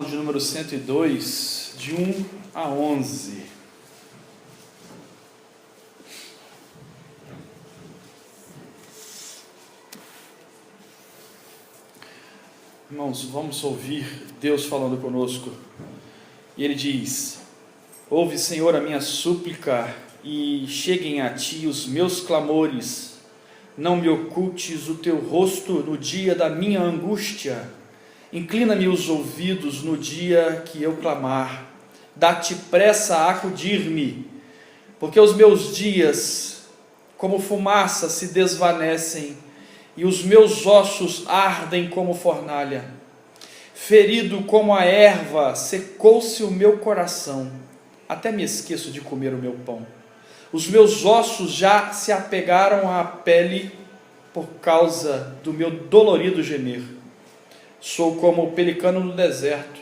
de número 102, de 1 a 11. Irmãos, vamos ouvir Deus falando conosco. E Ele diz: ouve, Senhor, a minha súplica, e cheguem a Ti os meus clamores. Não me ocultes o Teu rosto no dia da minha angústia. Inclina-me os ouvidos no dia que eu clamar. Dá-te pressa a acudir-me, porque os meus dias, como fumaça, se desvanecem, e os meus ossos ardem como fornalha. Ferido como a erva, secou-se o meu coração, até me esqueço de comer o meu pão. Os meus ossos já se apegaram à pele por causa do meu dolorido gemer. Sou como o pelicano no deserto,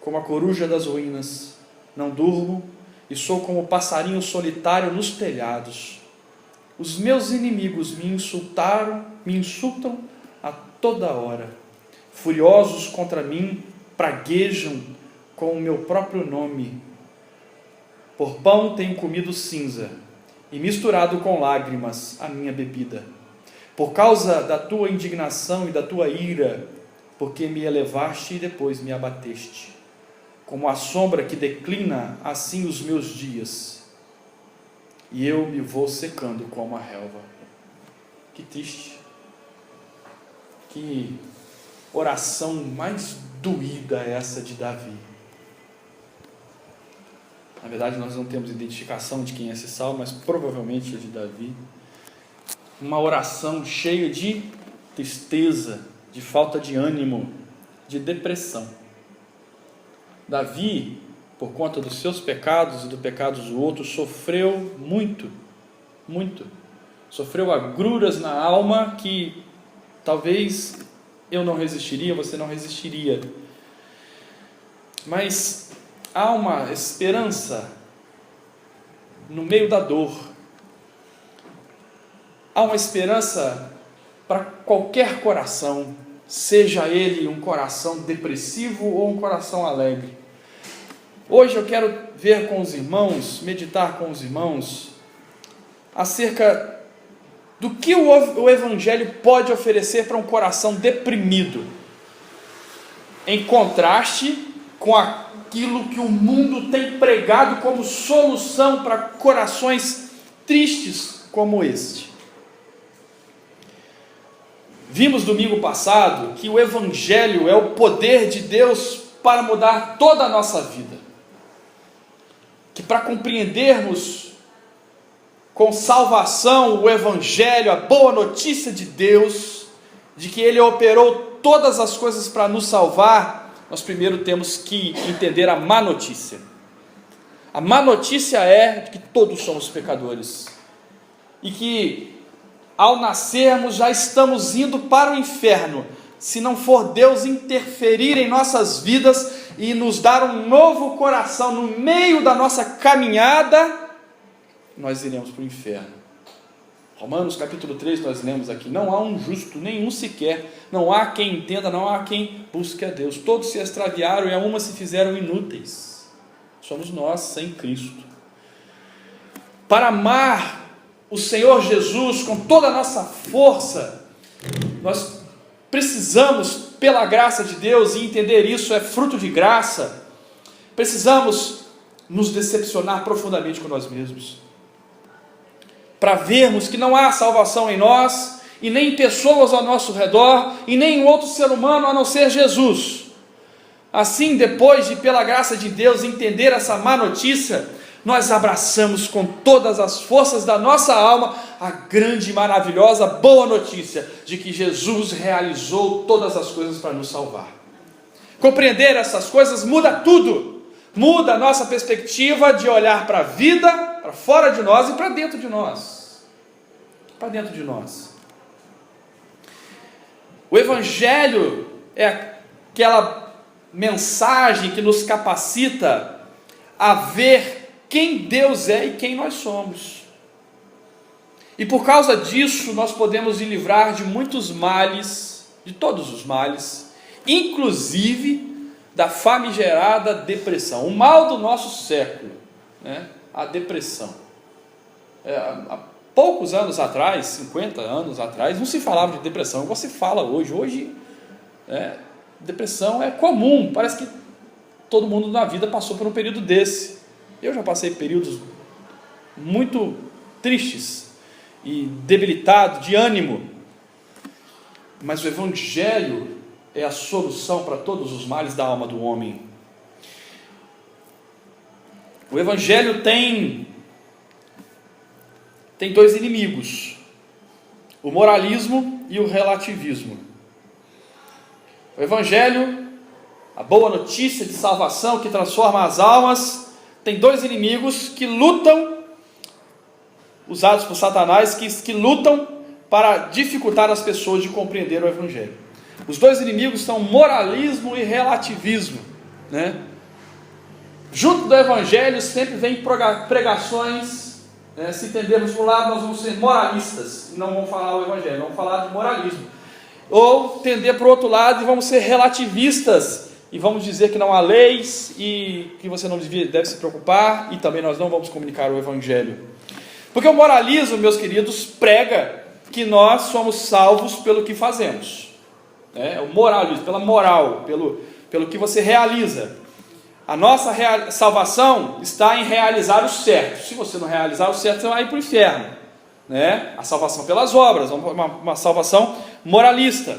como a coruja das ruínas. Não durmo e sou como o passarinho solitário nos telhados. Os meus inimigos me insultam a toda hora. Furiosos contra mim, praguejam com o meu próprio nome. Por pão tenho comido cinza, e misturado com lágrimas a minha bebida. Por causa da tua indignação e da tua ira, porque me elevaste e depois me abateste. Como a sombra que declina, assim os meus dias, e eu me vou secando como a relva. Que triste. Que oração mais doída é essa de Davi. Na verdade, nós não temos identificação de quem é esse salmo, mas provavelmente é de Davi. Uma oração cheia de tristeza, de falta de ânimo, de depressão. Davi, por conta dos seus pecados e dos pecados do outro, sofreu muito, muito. Sofreu agruras na alma que talvez eu não resistiria, você não resistiria. Mas há uma esperança no meio da dor. Há uma esperança para qualquer coração, seja ele um coração depressivo ou um coração alegre. Hoje eu quero ver com os irmãos, meditar com os irmãos, acerca do que o Evangelho pode oferecer para um coração deprimido, em contraste com aquilo que o mundo tem pregado como solução para corações tristes como este. Vimos domingo passado que o Evangelho é o poder de Deus para mudar toda a nossa vida. Que para compreendermos com salvação o Evangelho, a boa notícia de Deus, de que Ele operou todas as coisas para nos salvar, nós primeiro temos que entender a má notícia. A má notícia é que todos somos pecadores e que ao nascermos já estamos indo para o inferno, se não for Deus interferir em nossas vidas e nos dar um novo coração no meio da nossa caminhada, nós iremos para o inferno. Romanos capítulo 3 nós lemos aqui: não há um justo, nenhum sequer, não há quem entenda, não há quem busque a Deus, todos se extraviaram e a uma se fizeram inúteis. Somos nós sem Cristo. Para amar o Senhor Jesus com toda a nossa força, nós precisamos, pela graça de Deus, e entender isso é fruto de graça, precisamos nos decepcionar profundamente com nós mesmos, para vermos que não há salvação em nós, e nem em pessoas ao nosso redor, e nem em outro ser humano a não ser Jesus. Assim, depois de, pela graça de Deus, entender essa má notícia, nós abraçamos com todas as forças da nossa alma a grande e maravilhosa boa notícia de que Jesus realizou todas as coisas para nos salvar. Compreender essas coisas muda tudo, muda a nossa perspectiva de olhar para a vida, para fora de nós e para dentro de nós. Para dentro de nós. O Evangelho é aquela mensagem que nos capacita a ver quem Deus é e quem nós somos. E por causa disso nós podemos nos livrar de muitos males, de todos os males, inclusive da famigerada depressão. O mal do nosso século, né? A depressão. Há poucos anos atrás, 50 anos atrás, não se falava de depressão, igual se fala hoje. Hoje, depressão é comum, parece que todo mundo na vida passou por um período desse. Eu já passei períodos muito tristes e debilitado de ânimo, mas o Evangelho é a solução para todos os males da alma do homem. O Evangelho tem dois inimigos: o moralismo e o relativismo. O Evangelho, a boa notícia de salvação que transforma as almas, tem dois inimigos que lutam, usados por Satanás, que lutam para dificultar as pessoas de compreender o Evangelho. Os dois inimigos são moralismo e relativismo, né? Junto do Evangelho sempre vem pregações, né? Se entendermos por um lado, nós vamos ser moralistas e não vamos falar o Evangelho, vamos falar de moralismo. Ou tender para o outro lado e vamos ser relativistas e vamos dizer que não há leis e que você não deve se preocupar, e também nós não vamos comunicar o Evangelho. Porque o moralismo, meus queridos, prega que nós somos salvos pelo que fazemos. O moralismo, pela moral, pelo que você realiza. A nossa salvação está em realizar o certo. Se você não realizar o certo, você vai ir para o inferno, né? A salvação pelas obras, uma salvação moralista.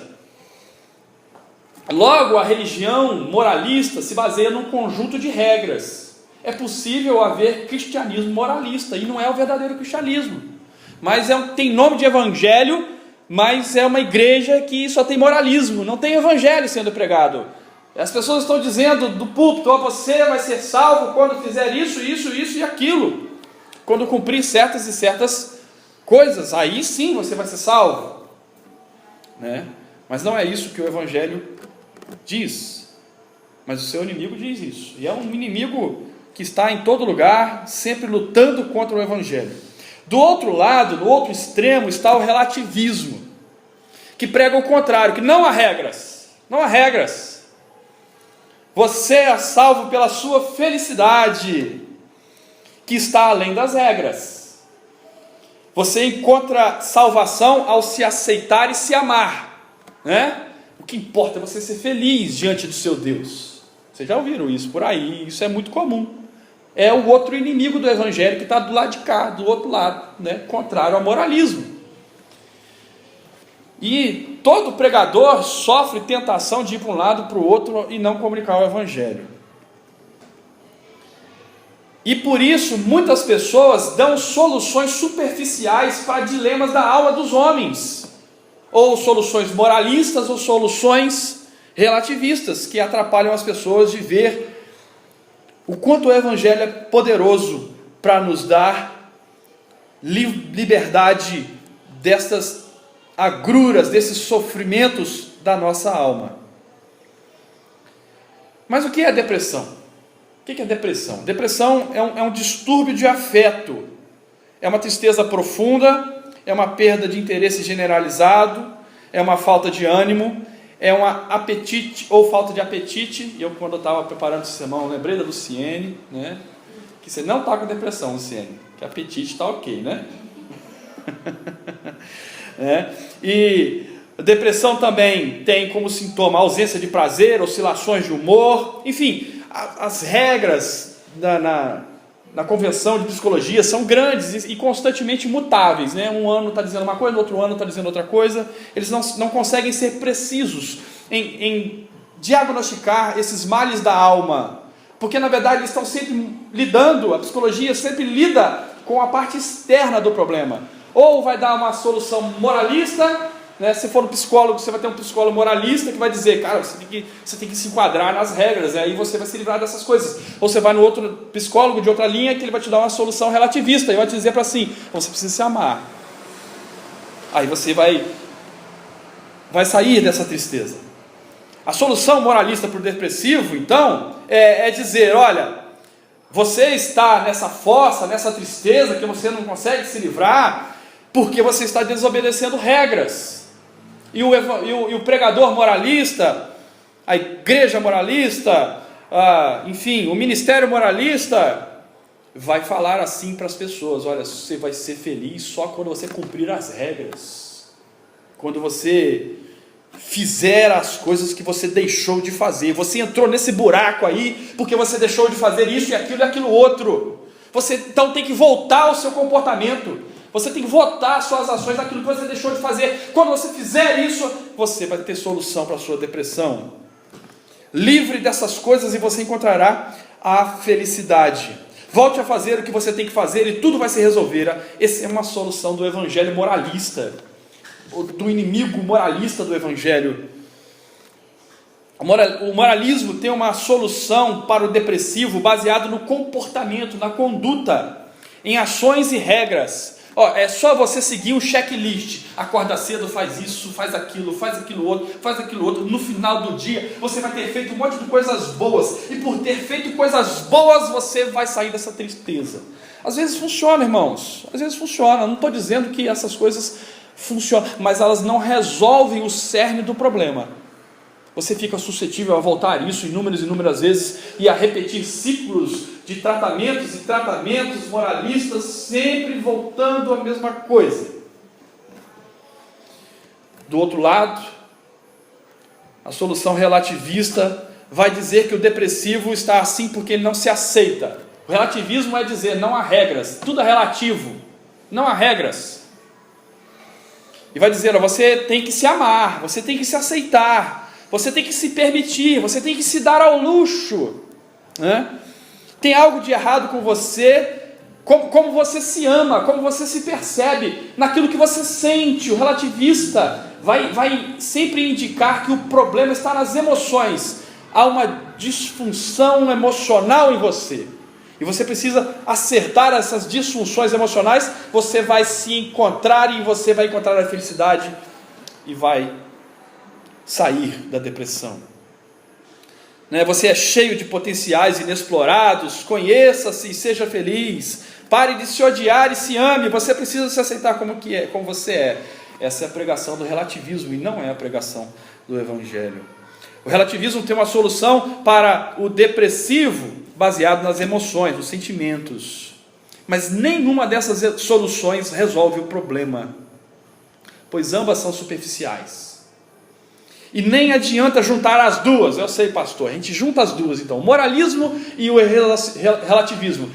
Logo, a religião moralista se baseia num conjunto de regras. É possível haver cristianismo moralista, e não é o verdadeiro cristianismo, mas tem nome de evangelho, mas é uma igreja que só tem moralismo, não tem evangelho sendo pregado. As pessoas estão dizendo do púlpito: você vai ser salvo quando fizer isso, isso, isso e aquilo, quando cumprir certas e certas coisas, aí sim você vai ser salvo, né? Mas não é isso que o Evangelho diz. Mas o seu inimigo diz isso, e é um inimigo que está em todo lugar, sempre lutando contra o Evangelho. Do outro lado, no outro extremo, está o relativismo, que prega o contrário, que não há regras, não há regras. Você é salvo pela sua felicidade, que está além das regras. Você encontra salvação ao se aceitar e se amar, né? O que importa é você ser feliz diante do seu Deus. Vocês já ouviram isso por aí, isso é muito comum. É o outro inimigo do Evangelho que está do lado de cá, do outro lado, né? Contrário ao moralismo. E todo pregador sofre tentação de ir para um lado, para o outro e não comunicar o Evangelho. E por isso muitas pessoas dão soluções superficiais para dilemas da alma dos homens, ou soluções moralistas ou soluções relativistas, que atrapalham as pessoas de ver o quanto o Evangelho é poderoso para nos dar liberdade destas agruras, desses sofrimentos da nossa alma. Mas o que é depressão? O que é depressão? Depressão é um distúrbio de afeto, é uma tristeza profunda, é uma perda de interesse generalizado, é uma falta de ânimo, é um apetite ou falta de apetite. E eu, quando eu estava preparando esse sermão, lembrei da Luciene, né? Que você não está com depressão, Luciene, que apetite está ok, né? E depressão também tem como sintoma ausência de prazer, oscilações de humor, enfim, as regras na convenção de psicologia são grandes e constantemente mutáveis, né? Um ano está dizendo uma coisa, no outro ano está dizendo outra coisa. Eles não conseguem ser precisos em diagnosticar esses males da alma, porque na verdade eles estão sempre lidando, a psicologia sempre lida com a parte externa do problema. Ou vai dar uma solução moralista, né? Se for um psicólogo, você vai ter um psicólogo moralista que vai dizer: cara, você tem que se enquadrar nas regras, aí você vai se livrar dessas coisas. Ou você vai no outro psicólogo de outra linha, que ele vai te dar uma solução relativista e vai te dizer para assim: você precisa se amar. Aí você vai sair dessa tristeza. A solução moralista para o depressivo, então, é dizer: olha, você está nessa fossa, nessa tristeza que você não consegue se livrar, porque você está desobedecendo regras. E o pregador moralista, a igreja moralista, enfim, o ministério moralista, vai falar assim para as pessoas: olha, você vai ser feliz só quando você cumprir as regras, quando você fizer as coisas que você deixou de fazer. Você entrou nesse buraco aí porque você deixou de fazer isso e aquilo outro. Você então tem que voltar ao seu comportamento, você tem que voltar às suas ações, daquilo que você deixou de fazer. Quando você fizer isso, você vai ter solução para a sua depressão. Livre dessas coisas e você encontrará a felicidade. Volte a fazer o que você tem que fazer e tudo vai se resolver. Essa é uma solução do evangelho moralista, do inimigo moralista do evangelho. O moralismo tem uma solução para o depressivo baseado no comportamento, na conduta, em ações e regras. É só você seguir um checklist: acorda cedo, faz isso, faz aquilo outro. No final do dia você vai ter feito um monte de coisas boas, e por ter feito coisas boas você vai sair dessa tristeza. Às vezes funciona, irmãos, às vezes funciona. Não estou dizendo que essas coisas funcionam, mas elas não resolvem o cerne do problema. Você fica suscetível a voltar a isso inúmeras vezes e a repetir ciclos de tratamentos e tratamentos moralistas, sempre voltando à mesma coisa. Do outro lado, a solução relativista vai dizer que o depressivo está assim porque ele não se aceita. O relativismo é dizer: não há regras, tudo é relativo, não há regras. E vai dizer: você tem que se amar, você tem que se aceitar, você tem que se permitir, você tem que se dar ao luxo, né? Tem algo de errado com você, como você se ama, como você se percebe, naquilo que você sente. O relativista vai sempre indicar que o problema está nas emoções. Há uma disfunção emocional em você, e você precisa acertar essas disfunções emocionais. Você vai se encontrar, e você vai encontrar a felicidade, e vai sair da depressão. Você é cheio de potenciais inexplorados. Conheça-se e seja feliz. Pare de se odiar e se ame. Você precisa se aceitar como você é. Essa é a pregação do relativismo, e não é a pregação do evangelho. O relativismo tem uma solução para o depressivo baseado nas emoções, nos sentimentos, mas nenhuma dessas soluções resolve o problema, pois ambas são superficiais. E nem adianta juntar as duas. Eu sei, pastor, a gente junta as duas então, o moralismo e o relativismo.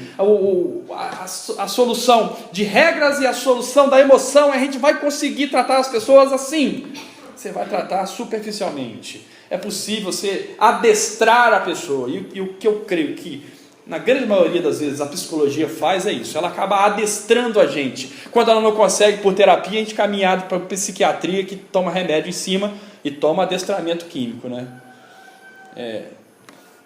A solução de regras e a solução da emoção, a gente vai conseguir tratar as pessoas assim. Você vai tratar superficialmente. É possível você adestrar a pessoa, e o que eu creio que na grande maioria das vezes a psicologia faz é isso: ela acaba adestrando a gente. Quando ela não consegue por terapia, a gente caminhado para a psiquiatria, que toma remédio em cima e toma adestramento químico, né?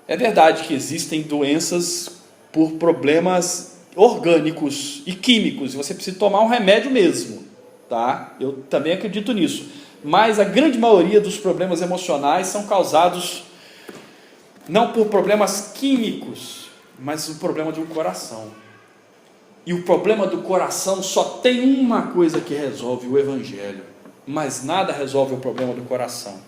É verdade que existem doenças por problemas orgânicos e químicos, e você precisa tomar um remédio mesmo, tá? Eu também acredito nisso, mas a grande maioria dos problemas emocionais são causados não por problemas químicos, mas o problema de um coração. E o problema do coração só tem uma coisa que resolve: o evangelho. Mas nada resolve o problema do coração.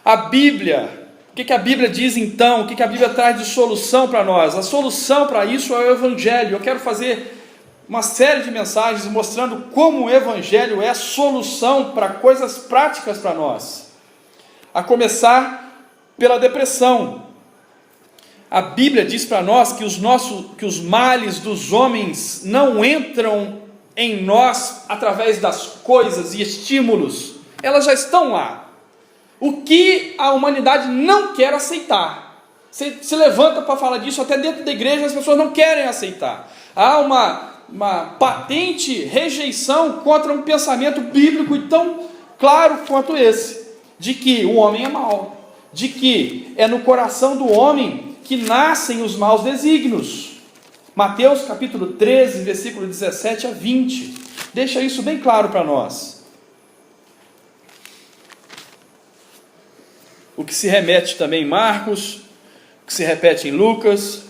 A Bíblia, o que a Bíblia diz então? O que a Bíblia traz de solução para nós? A solução para isso é o evangelho. Eu quero fazer uma série de mensagens mostrando como o evangelho é a solução para coisas práticas para nós. A começar pela depressão. A Bíblia diz para nós que os males dos homens não entram em nós através das coisas e estímulos. Elas já estão lá. O que a humanidade não quer aceitar. Você se levanta para falar disso, até dentro da igreja as pessoas não querem aceitar. Há uma patente rejeição contra um pensamento bíblico tão claro quanto esse, de que o homem é mau, de que é no coração do homem que nascem os maus desígnios. Mateus capítulo 13, versículo 17 a 20, deixa isso bem claro para nós. O que se remete também em Marcos, o que se repete em Lucas,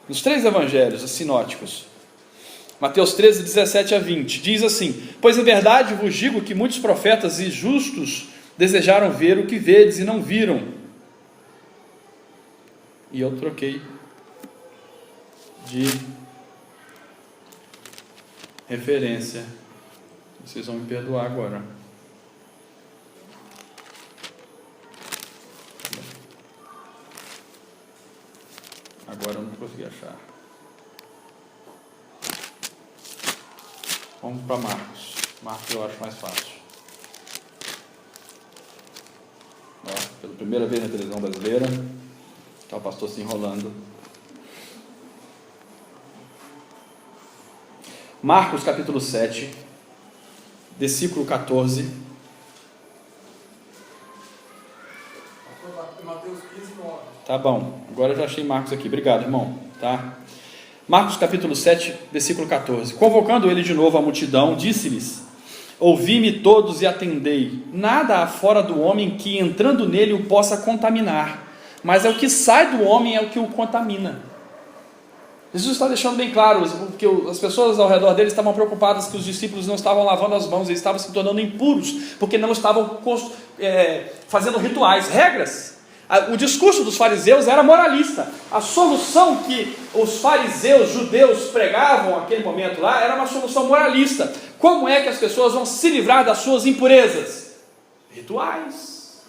nos 3 evangelhos sinóticos. Mateus 13, 17 a 20, diz assim: pois em verdade vos digo que muitos profetas e justos Desejaram ver o que vedes e não viram. E eu troquei de referência. Vocês vão me perdoar agora. Agora eu não consegui achar. Vamos para Marcos. Marcos eu acho mais fácil. Ó, pela primeira vez na televisão brasileira, está o pastor se enrolando. Marcos capítulo 7, versículo 14. Mateus 15, 9. Tá bom, agora eu já achei Marcos aqui, obrigado, irmão. Tá? Marcos capítulo 7, versículo 14. Convocando ele de novo a multidão, disse-lhes: ouvi-me todos e atendei. Nada há fora do homem que, entrando nele, o possa contaminar, mas é o que sai do homem é o que o contamina. Jesus está deixando bem claro, porque as pessoas ao redor dele estavam preocupadas que os discípulos não estavam lavando as mãos, eles estavam se tornando impuros, porque não estavam fazendo rituais, regras. O discurso dos fariseus era moralista. A solução que os fariseus judeus pregavam naquele momento lá era uma solução moralista. Como é que as pessoas vão se livrar das suas impurezas? Rituais.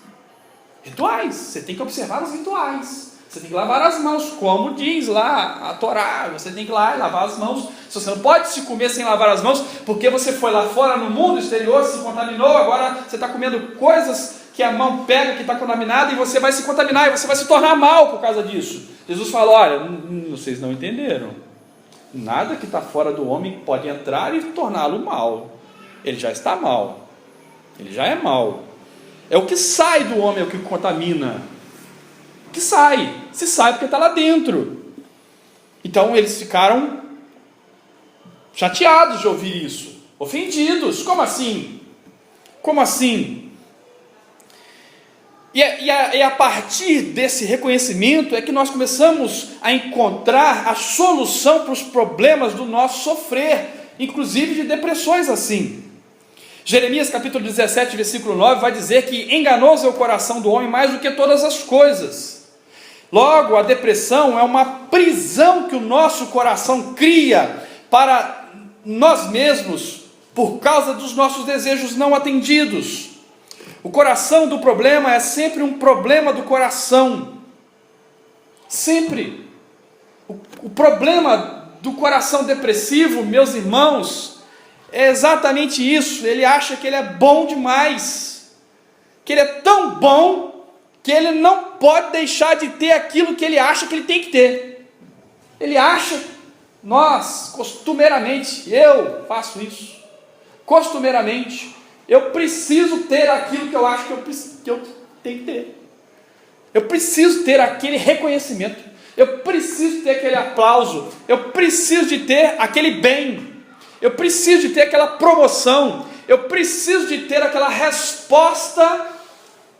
Rituais. Você tem que observar os rituais. Você tem que lavar as mãos, como diz lá a Torá. Você tem que ir lá e lavar as mãos. Você não pode se comer sem lavar as mãos, porque você foi lá fora no mundo exterior, se contaminou, agora você está comendo coisas que a mão pega, que está contaminada, e você vai se contaminar, e você vai se tornar mal por causa disso. Jesus fala: olha, vocês não entenderam. Nada que está fora do homem pode entrar e torná-lo mal. Ele já está mal. Ele já é mal. É o que sai do homem, é o que contamina. O que sai. Se sai porque está lá dentro. Então eles ficaram chateados de ouvir isso. Ofendidos. Como assim? Como assim? E a partir desse reconhecimento é que nós começamos a encontrar a solução para os problemas do nosso sofrer, inclusive de depressões assim. Jeremias capítulo 17, versículo 9 vai dizer que enganoso é o coração do homem mais do que todas as coisas. Logo, a depressão é uma prisão que o nosso coração cria para nós mesmos por causa dos nossos desejos não atendidos. O coração do problema é sempre um problema do coração. Sempre. O problema do coração depressivo, meus irmãos, é exatamente isso. Ele acha que ele é bom demais. Que ele é tão bom que ele não pode deixar de ter aquilo que ele acha que ele tem que ter. Ele acha, nós, costumeiramente, eu faço isso. Costumeiramente, eu preciso ter aquilo que eu acho que eu tenho que ter. Eu preciso ter aquele reconhecimento. Eu preciso ter aquele aplauso. Eu preciso de ter aquele bem. Eu preciso de ter aquela promoção. Eu preciso de ter aquela resposta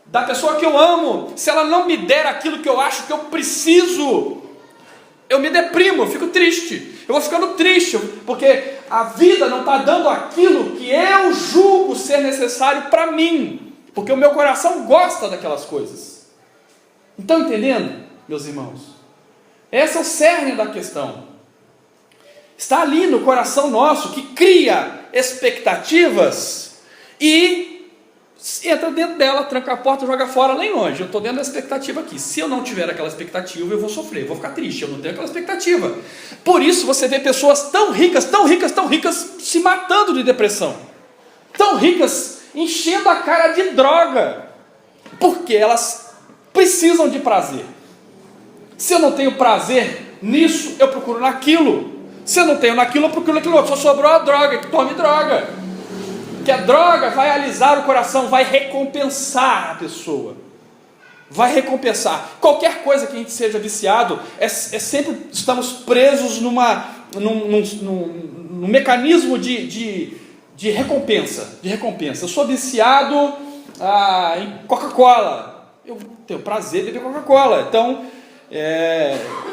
da pessoa que eu amo. Se ela não me der aquilo que eu acho que eu preciso, eu me deprimo, eu fico triste. Eu vou ficando triste, porque a vida não está dando aquilo que eu julgo ser necessário para mim, porque o meu coração gosta daquelas coisas. Estão entendendo, meus irmãos? Esse é o cerne da questão. Está ali no coração nosso, que cria expectativas e entra dentro dela, tranca a porta e joga fora lá longe. Eu estou dentro da expectativa aqui. Se eu não tiver aquela expectativa, eu vou sofrer, eu vou ficar triste. Eu não tenho aquela expectativa. Por isso você vê pessoas tão ricas, tão ricas, tão ricas, se matando de depressão. Tão ricas, enchendo a cara de droga. Porque elas precisam de prazer. Se eu não tenho prazer nisso, eu procuro naquilo. Se eu não tenho naquilo, eu procuro naquilo outro. Só sobrou a droga, que tome droga. Que a droga vai alisar o coração, vai recompensar a pessoa. Vai recompensar. Qualquer coisa que a gente seja viciado, sempre estamos presos num mecanismo de recompensa. Eu sou viciado em Coca-Cola. Eu tenho prazer de beber Coca-Cola. Então,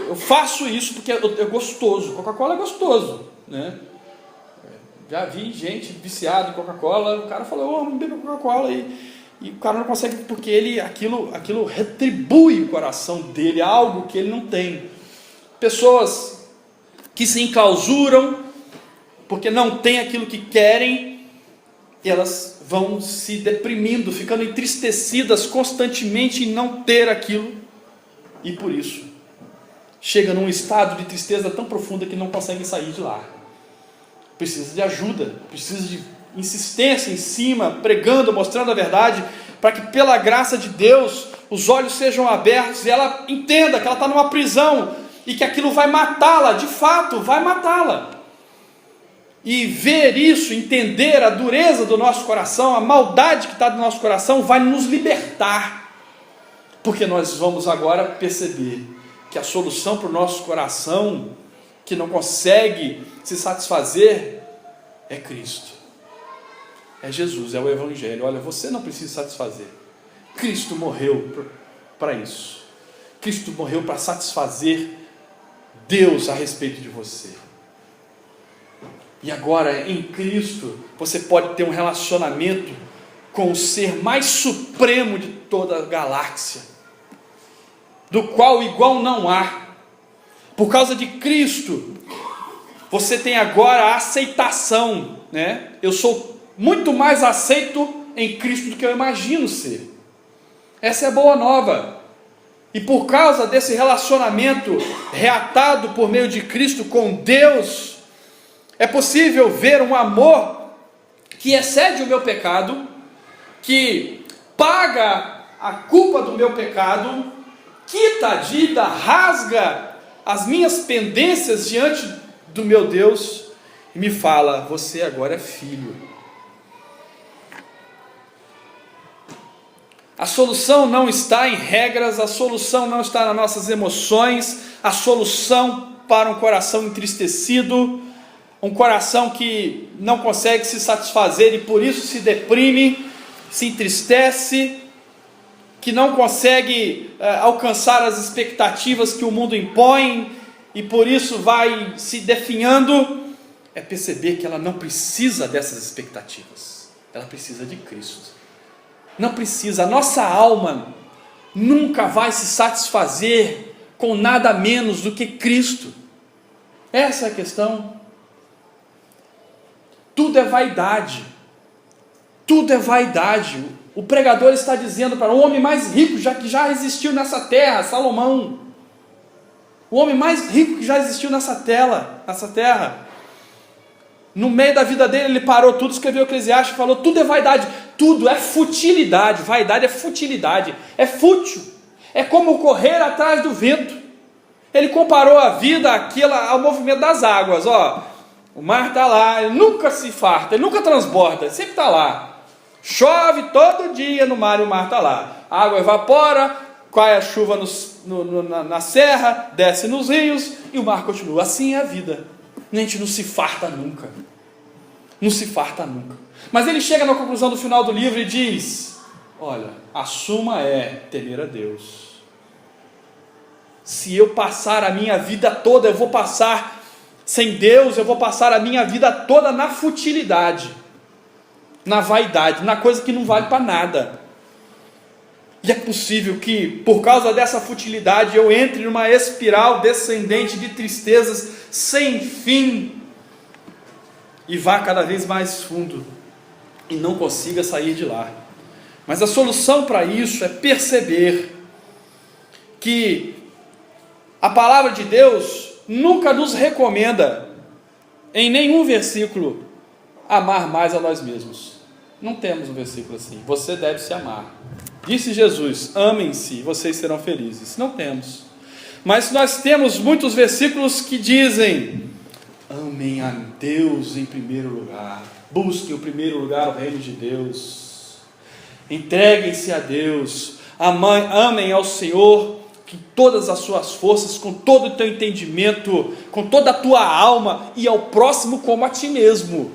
eu faço isso porque é gostoso. Coca-Cola é gostoso, né? Já vi gente viciada em Coca-Cola. O cara falou: vamos beber Coca-Cola. E o cara não consegue, porque aquilo retribui o coração dele, algo que ele não tem. Pessoas que se enclausuram, porque não tem aquilo que querem, elas vão se deprimindo, ficando entristecidas constantemente em não ter aquilo, e por isso chega num estado de tristeza tão profunda que não conseguem sair de lá. Precisa de ajuda, precisa de insistência em cima, pregando, mostrando a verdade, para que pela graça de Deus os olhos sejam abertos e ela entenda que ela está numa prisão e que aquilo vai matá-la, de fato vai matá-la. E ver isso, entender a dureza do nosso coração, a maldade que está no nosso coração, vai nos libertar, porque nós vamos agora perceber que a solução para o nosso coração, que não consegue se satisfazer, é Cristo, é Jesus, é o Evangelho. Olha, você não precisa se satisfazer, Cristo morreu para isso, Cristo morreu para satisfazer Deus a respeito de você. E agora, em Cristo, você pode ter um relacionamento com o ser mais supremo de toda a galáxia, do qual igual não há. Por causa de Cristo, você tem agora a aceitação, né? Eu sou muito mais aceito em Cristo do que eu imagino ser. Essa é a boa nova. E por causa desse relacionamento reatado por meio de Cristo com Deus, é possível ver um amor que excede o meu pecado, que paga a culpa do meu pecado, quita a dívida, rasga as minhas pendências diante do meu Deus e me fala: você agora é filho. A solução não está em regras, a solução não está nas nossas emoções, a solução para um coração entristecido, um coração que não consegue se satisfazer e por isso se deprime, se entristece, que não consegue alcançar as expectativas que o mundo impõe e por isso vai se definhando, é perceber que ela não precisa dessas expectativas, ela precisa de Cristo. Não precisa, a nossa alma nunca vai se satisfazer com nada menos do que Cristo. Essa é a questão. Tudo é vaidade, tudo é vaidade. O pregador está dizendo para o homem mais rico que já existiu nessa terra, Salomão, o homem mais rico que já existiu nessa terra, no meio da vida dele ele parou tudo, escreveu Eclesiastes, falou: tudo é vaidade, tudo é futilidade. Vaidade é futilidade, é fútil, é como correr atrás do vento. Ele comparou a vida ao movimento das águas. O mar está lá, ele nunca se farta, ele nunca transborda, ele sempre está lá. Chove todo dia no mar e o mar está lá. A água evapora, cai a chuva na serra, desce nos rios e o mar continua. Assim é a vida. A gente não se farta nunca. Não se farta nunca. Mas ele chega na conclusão do final do livro e diz: olha, a suma é temer a Deus. Se eu passar a minha vida toda, eu vou passar sem Deus, eu vou passar a minha vida toda na futilidade, na vaidade, na coisa que não vale para nada. E é possível que, por causa dessa futilidade, eu entre numa espiral descendente de tristezas sem fim, e vá cada vez mais fundo, e não consiga sair de lá. Mas a solução para isso é perceber que a palavra de Deus nunca nos recomenda, em nenhum versículo, amar mais a nós mesmos. Não temos um versículo assim: você deve se amar. Disse Jesus: amem-se e vocês serão felizes. Não temos. Mas nós temos muitos versículos que dizem: amem a Deus em primeiro lugar. Busquem o primeiro lugar, o reino de Deus. Entreguem-se a Deus. Amem ao Senhor com todas as suas forças, com todo o teu entendimento, com toda a tua alma, e ao próximo como a ti mesmo.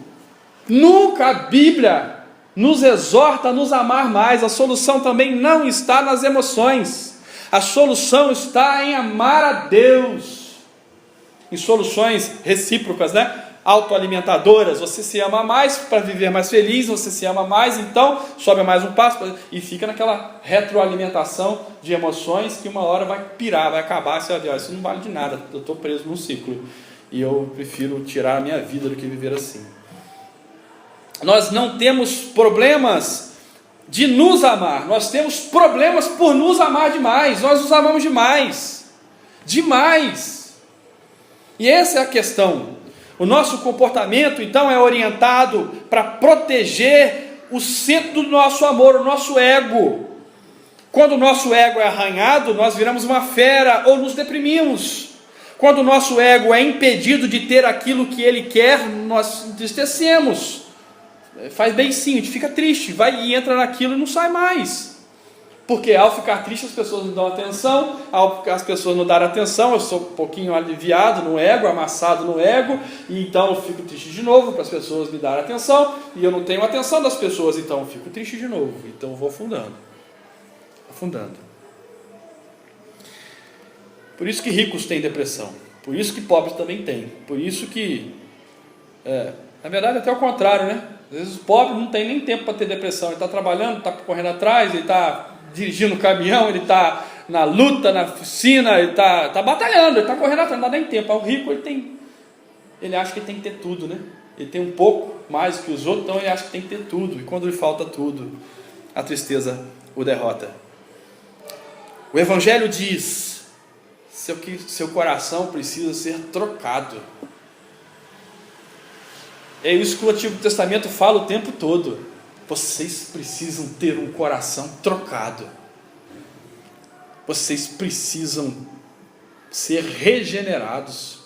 Nunca a Bíblia nos exorta a nos amar mais. A solução também não está nas emoções, a solução está em amar a Deus, em soluções recíprocas, né? autoalimentadoras. Você se ama mais para viver mais feliz, você se ama mais, então sobe mais um passo e fica naquela retroalimentação de emoções que uma hora vai pirar, vai acabar. Você vai ver, isso não vale de nada, eu estou preso num ciclo e eu prefiro tirar a minha vida do que viver assim. Nós não temos problemas de nos amar, nós temos problemas por nos amar demais. Nós nos amamos demais, e essa é a questão. O nosso comportamento então é orientado para proteger o centro do nosso amor, o nosso ego. Quando o nosso ego é arranhado, nós viramos uma fera ou nos deprimimos. Quando o nosso ego é impedido de ter aquilo que ele quer, nós entristecemos. Faz beicinho, a gente fica triste, vai e entra naquilo e não sai mais. Porque ao ficar triste as pessoas não dão atenção, ao as pessoas não darem atenção, eu sou um pouquinho aliviado no ego, amassado no ego, e então eu fico triste de novo para as pessoas me darem atenção, e eu não tenho atenção das pessoas, então eu fico triste de novo, então eu vou afundando. Por isso que ricos têm depressão, por isso que pobres também têm, por isso que, na verdade até o contrário, né? Às vezes o pobre não tem nem tempo para ter depressão, ele está trabalhando, está correndo atrás, ele está dirigindo o caminhão, ele está na luta, na oficina, ele está batalhando, ele está correndo atrás, não dá nem tempo. O rico, ele acha que tem que ter tudo, né? Ele tem um pouco mais que os outros, então ele acha que tem que ter tudo, e quando lhe falta tudo, a tristeza o derrota. O Evangelho diz: seu coração precisa ser trocado. É isso que o Antigo Testamento fala o tempo todo. Vocês precisam ter um coração trocado. Vocês precisam ser regenerados.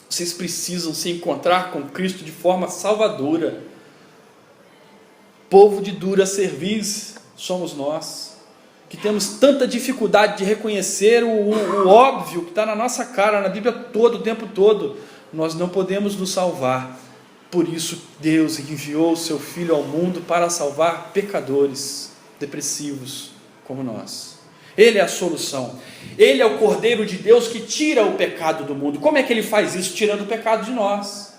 Vocês precisam se encontrar com Cristo de forma salvadora. Povo de dura cerviz somos nós, que temos tanta dificuldade de reconhecer o óbvio que está na nossa cara, na Bíblia toda, o tempo todo. Nós não podemos nos salvar. Por isso Deus enviou o seu Filho ao mundo para salvar pecadores depressivos como nós. Ele é a solução. Ele é o Cordeiro de Deus que tira o pecado do mundo. Como é que ele faz isso? Tirando o pecado de nós.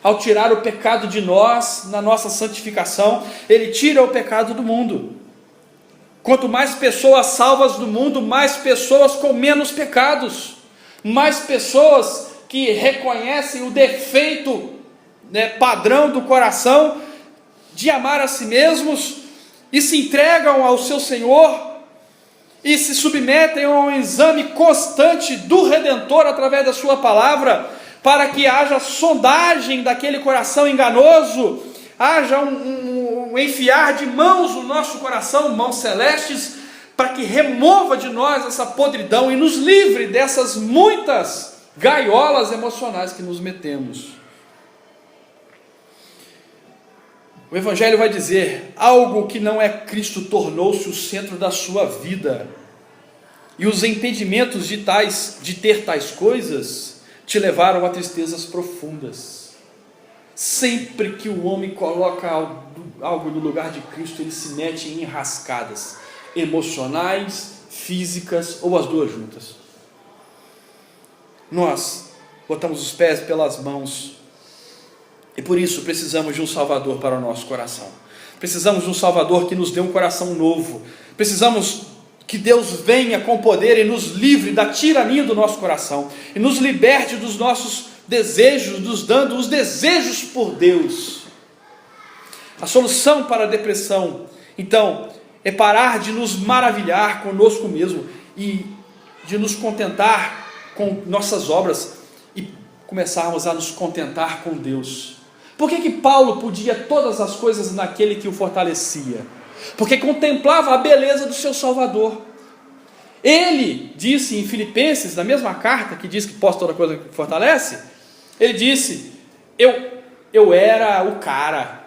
Ao tirar o pecado de nós, na nossa santificação, ele tira o pecado do mundo. Quanto mais pessoas salvas do mundo, mais pessoas com menos pecados, mais pessoas que reconhecem o defeito padrão do coração de amar a si mesmos e se entregam ao seu Senhor e se submetem a um exame constante do Redentor através da sua palavra, para que haja sondagem daquele coração enganoso, haja um enfiar de mãos no nosso coração, mãos celestes, para que remova de nós essa podridão e nos livre dessas muitas gaiolas emocionais que nos metemos. O Evangelho vai dizer: algo que não é Cristo tornou-se o centro da sua vida, e os impedimentos de ter tais coisas te levaram a tristezas profundas. Sempre que o homem coloca algo no lugar de Cristo, ele se mete em enrascadas emocionais, físicas ou as duas juntas. Nós botamos os pés pelas mãos e por isso precisamos de um Salvador para o nosso coração. Precisamos de um Salvador que nos dê um coração novo. Precisamos que Deus venha com poder e nos livre da tirania do nosso coração e nos liberte dos nossos desejos, nos dando os desejos por Deus. A solução para a depressão, então, é parar de nos maravilhar conosco mesmo e de nos contentar com nossas obras e começarmos a nos contentar com Deus. Por que Paulo podia todas as coisas naquele que o fortalecia? Porque contemplava a beleza do seu Salvador. Ele disse em Filipenses, na mesma carta que diz que posso toda coisa que fortalece, ele disse: eu era o cara.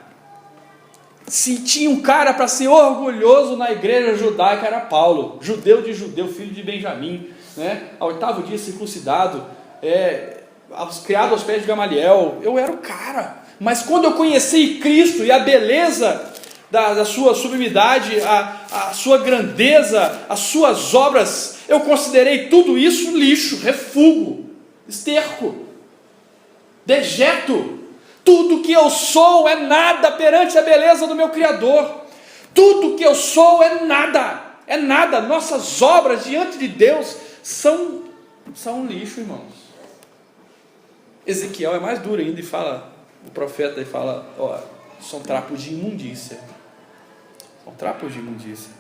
Se tinha um cara para ser orgulhoso na igreja judaica, era Paulo, judeu de judeu, filho de Benjamim, né? Ao 8º dia circuncidado, criado aos pés de Gamaliel. Eu era o cara. Mas quando eu conheci Cristo e a beleza da sua sublimidade, a sua grandeza, as suas obras, eu considerei tudo isso lixo, refúgio, esterco, dejeto. Tudo que eu sou é nada perante a beleza do meu Criador. Tudo que eu sou é nada. Nossas obras diante de Deus são um lixo, irmãos. Ezequiel é mais duro ainda e fala, o profeta fala, ó, são trapos de imundícia. São trapos de imundícia.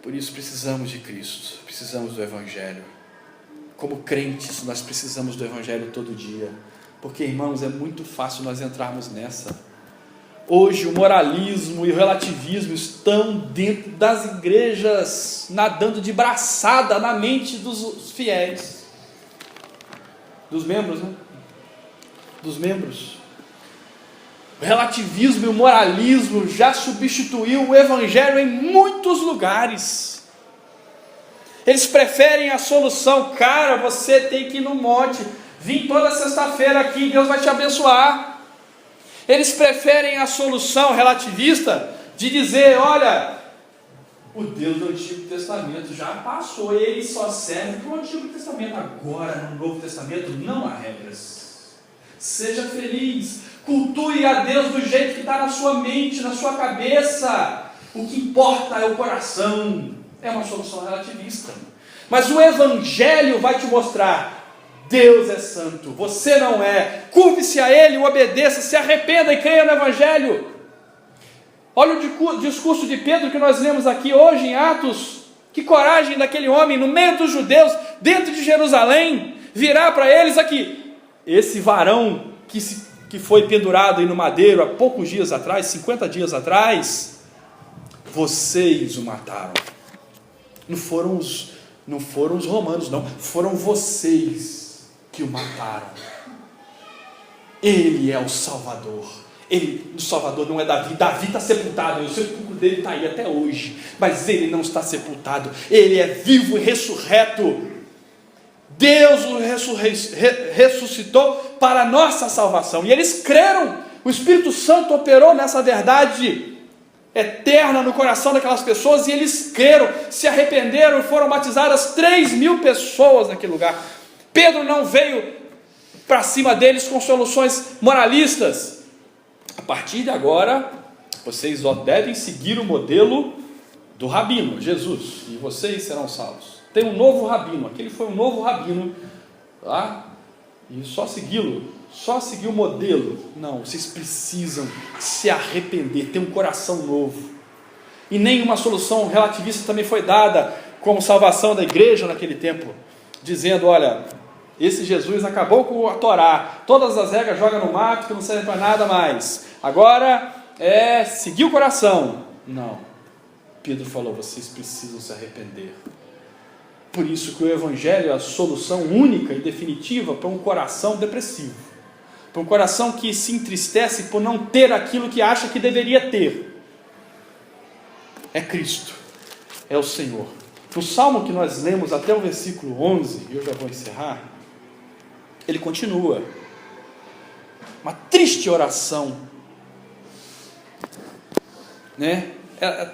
Por isso precisamos de Cristo, precisamos do Evangelho. Como crentes, nós precisamos do Evangelho todo dia. Porque, irmãos, é muito fácil nós entrarmos nessa. Hoje o moralismo e o relativismo estão dentro das igrejas, nadando de braçada na mente dos fiéis. Dos membros, né? Dos membros. O relativismo e o moralismo já substituiu o Evangelho em muitos lugares. Eles preferem a solução, cara, você tem que ir no monte, vim toda sexta-feira aqui, Deus vai te abençoar. Eles preferem a solução relativista de dizer, olha, o Deus do Antigo Testamento já passou, ele só serve para o Antigo Testamento. Agora, no Novo Testamento, não há regras. Seja feliz, cultue a Deus do jeito que está na sua mente, na sua cabeça. O que importa é o coração. É uma solução relativista. Mas o Evangelho vai te mostrar, Deus é santo, você não é. Curve-se a Ele, obedeça, se arrependa e creia no Evangelho. Olha o discurso de Pedro que nós lemos aqui hoje em Atos. Que coragem daquele homem no meio dos judeus, dentro de Jerusalém, virar para eles aqui. Esse varão que foi pendurado aí no madeiro há poucos dias atrás, 50 dias atrás, vocês o mataram. Não foram os romanos, não, foram vocês que o mataram. Ele é o Salvador. O Salvador não é Davi. Davi está sepultado, o sepulcro dele está aí até hoje, mas ele não está sepultado, ele é vivo e ressurreto. Deus o ressuscitou para a nossa salvação, e eles creram. O Espírito Santo operou nessa verdade eterna no coração daquelas pessoas, e eles creram, se arrependeram e foram batizadas 3.000 pessoas naquele lugar. Pedro não veio para cima deles com soluções moralistas. A partir de agora, vocês devem seguir o modelo do rabino, Jesus, e vocês serão salvos. Tem um novo rabino, aquele foi um novo rabino, tá? E só segui-lo, só seguir o modelo. Não, vocês precisam se arrepender, ter um coração novo. E nenhuma solução relativista também foi dada como salvação da igreja naquele tempo, dizendo, olha, esse Jesus acabou com a Torá, todas as regras joga no mato, que não serve para nada mais, agora é seguir o coração. Não, Pedro falou, vocês precisam se arrepender. Por isso que o Evangelho é a solução única e definitiva para um coração depressivo, para um coração que se entristece por não ter aquilo que acha que deveria ter. É Cristo, é o Senhor. No Salmo que nós lemos até o versículo 11, e eu já vou encerrar, ele continua, uma triste oração, né?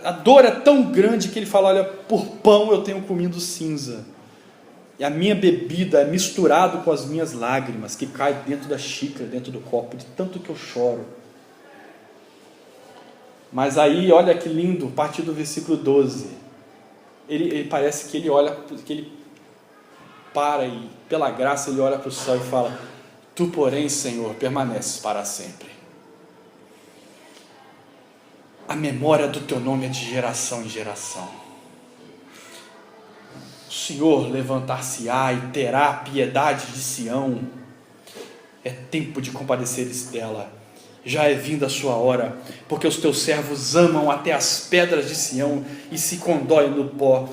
A dor é tão grande que ele fala, olha, por pão eu tenho comido cinza, e a minha bebida é misturado com as minhas lágrimas, que cai dentro da xícara, dentro do copo, de tanto que eu choro. Mas aí, olha que lindo, a partir do versículo 12, ele parece que ele olha, que ele para e, pela graça, ele olha para o céu e fala, tu, porém, Senhor, permaneces para sempre. A memória do teu nome é de geração em geração. O Senhor levantar-se-á e terá piedade de Sião. É tempo de compadeceres dela. Já é vinda a sua hora, porque os teus servos amam até as pedras de Sião e se condoem no pó.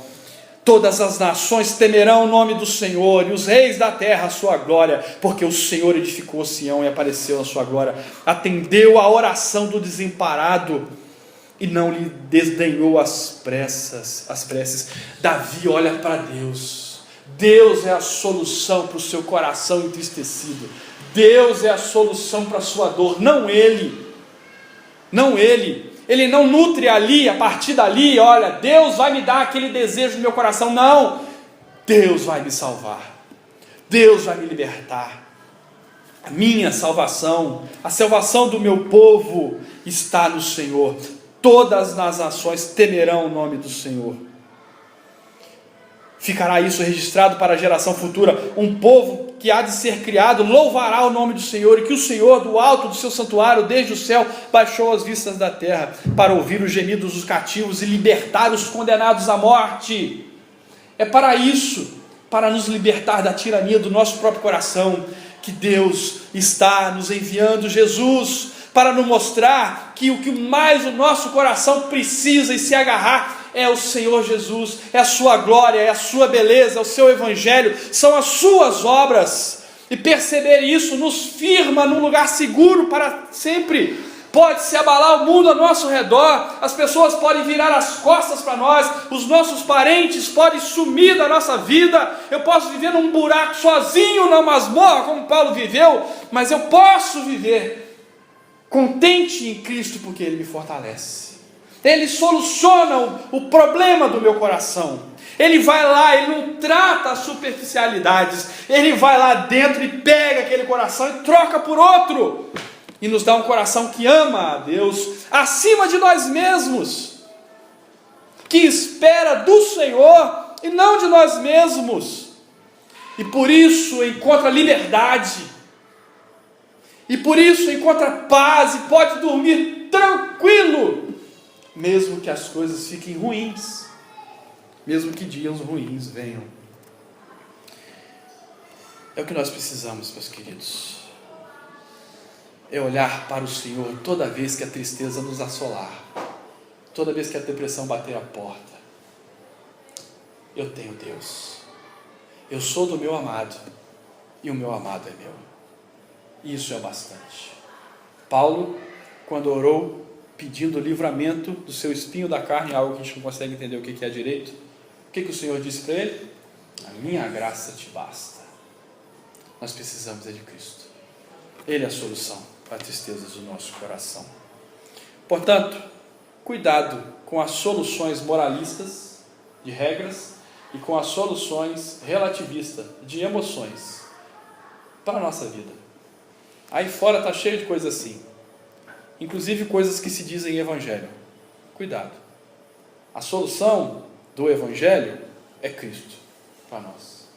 Todas as nações temerão o nome do Senhor, e os reis da terra a sua glória, porque o Senhor edificou Sião e apareceu na sua glória, atendeu a oração do desamparado e não lhe desdenhou as preces. Davi olha para Deus. Deus é a solução para o seu coração entristecido. Deus é a solução para a sua dor, não ele. Não ele. Ele não nutre ali, a partir dali, olha, Deus vai me dar aquele desejo no meu coração. Não, Deus vai me salvar, Deus vai me libertar. A minha salvação, a salvação do meu povo está no Senhor. Todas as nações temerão o nome do Senhor. Ficará isso registrado para a geração futura. Um povo que há de ser criado louvará o nome do Senhor, e que o Senhor, do alto do seu santuário, desde o céu, baixou as vistas da terra para ouvir os gemidos dos cativos e libertar os condenados à morte. É para isso, para nos libertar da tirania do nosso próprio coração, que Deus está nos enviando Jesus, para nos mostrar que o que mais o nosso coração precisa e se agarrar é o Senhor Jesus, é a sua glória, é a sua beleza, é o seu evangelho, são as suas obras, e perceber isso nos firma num lugar seguro para sempre. Pode-se abalar o mundo ao nosso redor, as pessoas podem virar as costas para nós, os nossos parentes podem sumir da nossa vida, eu posso viver num buraco sozinho na masmorra, como Paulo viveu, mas eu posso viver contente em Cristo, porque Ele me fortalece. Ele soluciona o problema do meu coração. Ele vai lá, Ele não trata as superficialidades, Ele vai lá dentro e pega aquele coração e troca por outro, e nos dá um coração que ama a Deus acima de nós mesmos, que espera do Senhor e não de nós mesmos, e por isso encontra liberdade, e por isso encontra paz e pode dormir tranquilo, mesmo que as coisas fiquem ruins, mesmo que dias ruins venham. É o que nós precisamos, meus queridos, é olhar para o Senhor toda vez que a tristeza nos assolar, toda vez que a depressão bater a porta. Eu tenho Deus, eu sou do meu amado, e o meu amado é meu, isso é bastante. Paulo, quando orou pedindo o livramento do seu espinho da carne, algo que a gente não consegue entender o que é direito, o que o Senhor disse para ele? A minha graça te basta. Nós precisamos de Cristo, Ele é a solução para as tristezas do nosso coração. Portanto, cuidado com as soluções moralistas de regras e com as soluções relativistas de emoções para a nossa vida. Aí fora está cheio de coisas assim, inclusive coisas que se dizem evangelho. Cuidado. A solução do evangelho é Cristo para nós.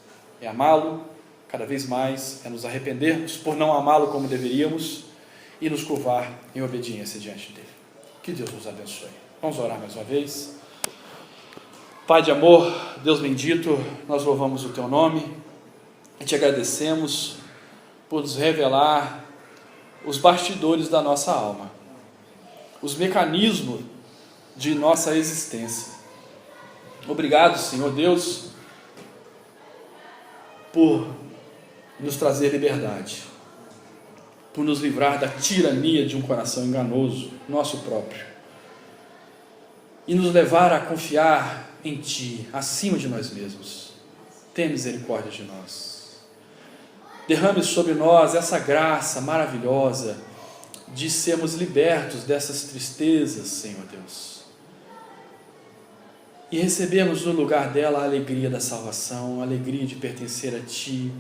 É amá-lo cada vez mais, é nos arrependermos por não amá-lo como deveríamos e nos curvar em obediência diante dele. Que Deus nos abençoe. Vamos orar mais uma vez. Pai de amor, Deus bendito, nós louvamos o teu nome e te agradecemos por nos revelar os bastidores da nossa alma, os mecanismos de nossa existência. Obrigado, Senhor Deus, por nos trazer liberdade, por nos livrar da tirania de um coração enganoso, nosso próprio, e nos levar a confiar em Ti, acima de nós mesmos. Tenha misericórdia de nós. Derrame sobre nós essa graça maravilhosa de sermos libertos dessas tristezas, Senhor Deus, e recebemos no lugar dela a alegria da salvação, a alegria de pertencer a Ti,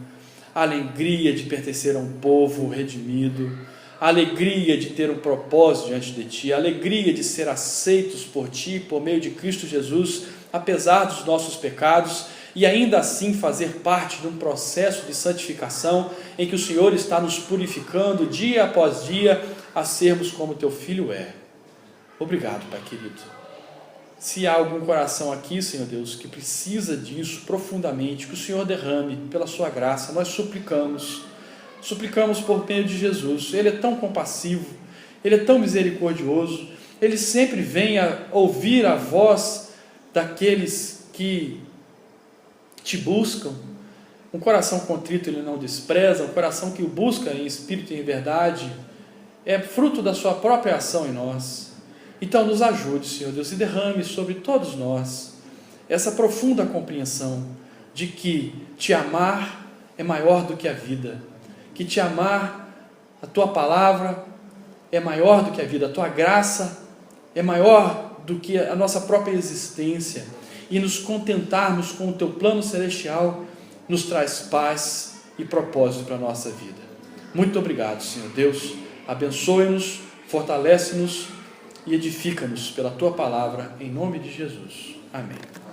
a alegria de pertencer a um povo redimido, a alegria de ter um propósito diante de Ti, a alegria de ser aceitos por Ti, por meio de Cristo Jesus, apesar dos nossos pecados, e ainda assim fazer parte de um processo de santificação, em que o Senhor está nos purificando dia após dia, a sermos como Teu Filho é. Obrigado, Pai querido. Se há algum coração aqui, Senhor Deus, que precisa disso profundamente, que o Senhor derrame pela sua graça, nós suplicamos por meio de Jesus. Ele é tão compassivo, Ele é tão misericordioso, Ele sempre vem a ouvir a voz daqueles que Te buscam. Um coração contrito Ele não despreza, um coração que o busca em espírito e em verdade, é fruto da sua própria ação em nós. Então nos ajude, Senhor Deus, e derrame sobre todos nós essa profunda compreensão de que Te amar é maior do que a vida, que Te amar, a Tua palavra é maior do que a vida, a Tua graça é maior do que a nossa própria existência, e nos contentarmos com o Teu plano celestial nos traz paz e propósito para a nossa vida. Muito obrigado, Senhor Deus. Abençoe-nos, fortalece-nos e edifica-nos pela tua palavra, em nome de Jesus. Amém.